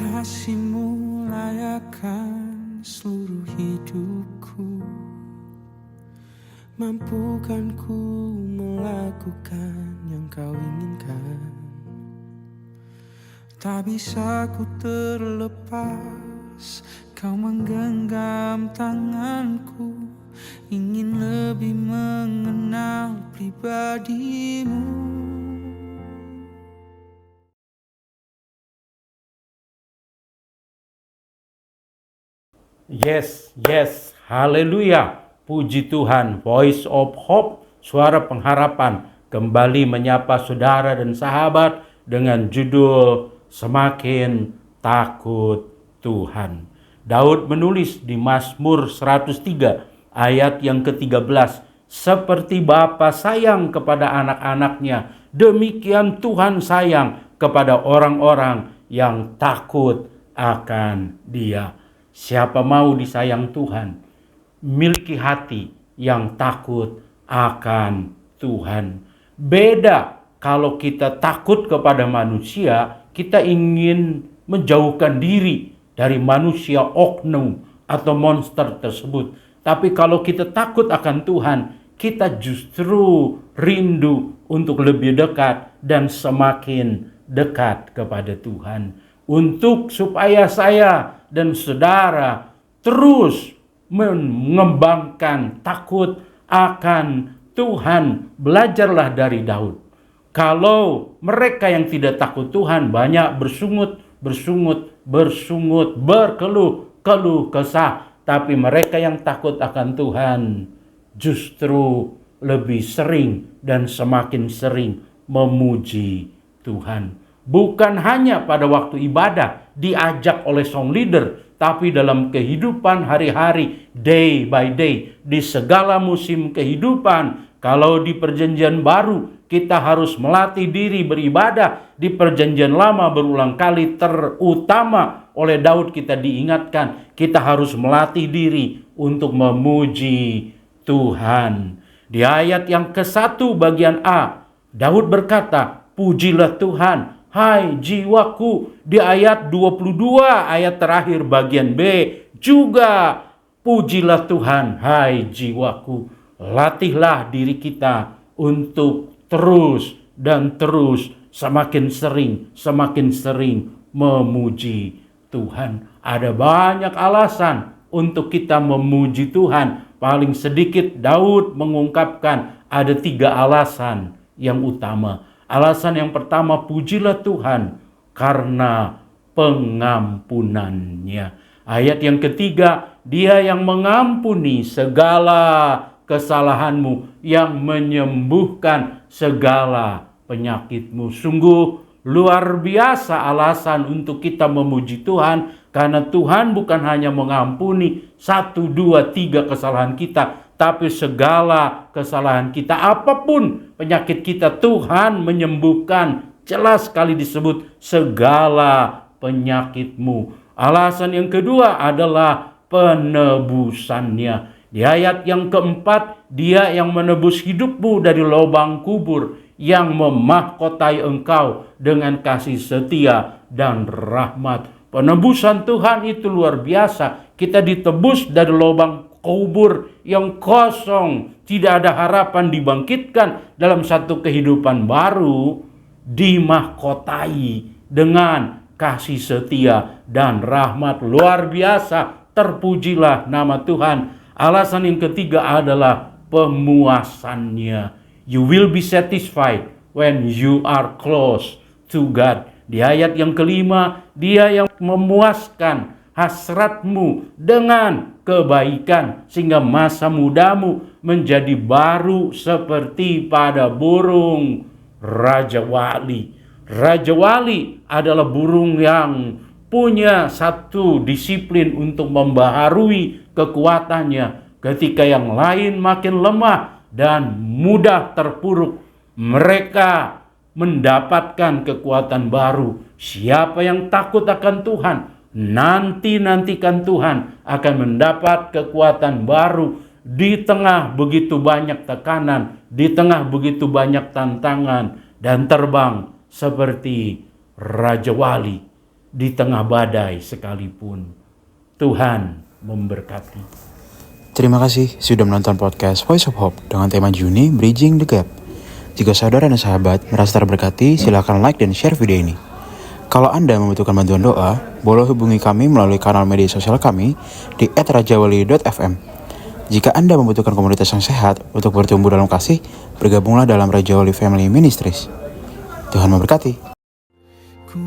Kasih-Mu layakkan seluruh hidupku. Mampukan ku melakukan yang Kau inginkan. Tak bisa ku terlepas, Kau menggenggam tanganku. Ingin lebih mengenal pribadi-Mu. Yes, haleluya, puji Tuhan. Voice of Hope, suara pengharapan, kembali menyapa saudara dan sahabat dengan judul Semakin Takut Tuhan. Daud menulis di Mazmur 103 ayat yang ke-13, seperti Bapa sayang kepada anak-anaknya, demikian Tuhan sayang kepada orang-orang yang takut akan Dia. Siapa mau disayang Tuhan? Miliki hati yang takut akan Tuhan. Beda kalau kita takut kepada manusia, kita ingin menjauhkan diri dari manusia oknum atau monster tersebut. Tapi kalau kita takut akan Tuhan, kita justru rindu untuk lebih dekat dan semakin dekat kepada Tuhan. Untuk supaya saya dan saudara terus mengembangkan takut akan Tuhan, belajarlah dari Daud. Kalau mereka yang tidak takut Tuhan banyak bersungut, berkeluh kesah. Tapi mereka yang takut akan Tuhan justru lebih sering dan semakin sering memuji Tuhan. Bukan hanya pada waktu ibadah diajak oleh song leader, tapi dalam kehidupan hari-hari, day by day, di segala musim kehidupan. Kalau di perjanjian baru kita harus melatih diri beribadah, di perjanjian lama berulang kali, terutama oleh Daud kita diingatkan, kita harus melatih diri untuk memuji Tuhan. Di ayat yang ke-1 bagian A, Daud berkata, pujilah Tuhan, hai jiwaku. Di ayat 22 ayat terakhir bagian B juga, pujilah Tuhan, hai jiwaku. Latihlah diri kita untuk terus dan terus semakin sering memuji Tuhan. Ada banyak alasan untuk kita memuji Tuhan. Paling sedikit Daud mengungkapkan ada 3 alasan yang utama. Alasan yang pertama, pujilah Tuhan karena pengampunannya. Ayat yang ketiga, Dia yang mengampuni segala kesalahanmu, yang menyembuhkan segala penyakitmu. Sungguh luar biasa alasan untuk kita memuji Tuhan, karena Tuhan bukan hanya mengampuni 1, 2, 3 kesalahan kita, tapi segala kesalahan kita, apapun penyakit kita, Tuhan menyembuhkan. Jelas sekali disebut segala penyakitmu. Alasan yang kedua adalah penebusannya. Di ayat yang keempat, Dia yang menebus hidupmu dari lubang kubur, yang memahkotai engkau dengan kasih setia dan rahmat. Penebusan Tuhan itu luar biasa. Kita ditebus dari lubang kubur yang kosong, tidak ada harapan dibangkitkan dalam satu kehidupan baru, dimahkotai dengan kasih setia dan rahmat. Luar biasa, terpujilah nama Tuhan. Alasan yang ketiga adalah pemuasannya. You will be satisfied when you are close to God. Di ayat yang kelima, Dia yang memuaskan hasratmu dengan kebaikan, sehingga masa mudamu menjadi baru seperti pada burung Raja Wali. Raja Wali adalah burung yang punya satu disiplin untuk membaharui kekuatannya. Ketika yang lain makin lemah dan mudah terpuruk, mereka mendapatkan kekuatan baru. Siapa yang takut akan Tuhan, nantikan Tuhan akan mendapat kekuatan baru di tengah begitu banyak tekanan, di tengah begitu banyak tantangan, dan terbang seperti Raja Wali. di tengah badai sekalipun. Tuhan memberkati. Terima kasih sudah menonton podcast Voice of Hope dengan tema Juni Bridging the Gap. Jika saudara dan sahabat merasa terberkati, silakan like dan share video ini. Kalau Anda membutuhkan bantuan doa, boleh hubungi kami melalui kanal media sosial kami di @rajawali.fm. Jika Anda membutuhkan komunitas yang sehat untuk bertumbuh dalam kasih, bergabunglah dalam Raja Wali Family Ministries. Tuhan memberkati. Ku